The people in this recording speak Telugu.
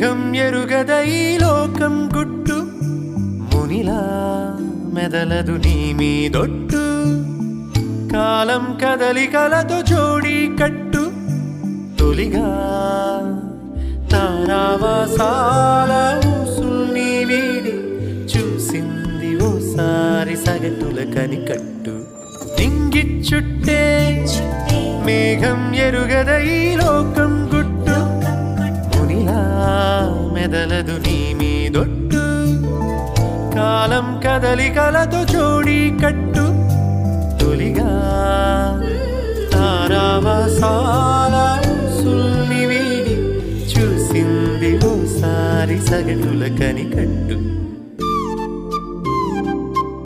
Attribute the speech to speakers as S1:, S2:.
S1: మేఘం ఎరుగద ఈ లోకం గుట్టు మునిలా మెదలదు నీ మీదొట్టు కాలం కదలికలతో జోడి కట్టు తొలిగా తారావాసాల ఊసుల్ని వీడి చూసింది ఓసారి సగటుల కనికట్టు నింగిచ్చుట్టే మేఘం ఎరుగద ఈ లోకం గుట్టు మునిలా మెదలదు నీ మీదొట్టు కాలం కదలికలతో జోడి కట్టు తొలిగా తారావాసాల ఊసుల్ని వీడి చూసింది ఓసారి సగటుల కనికట్టు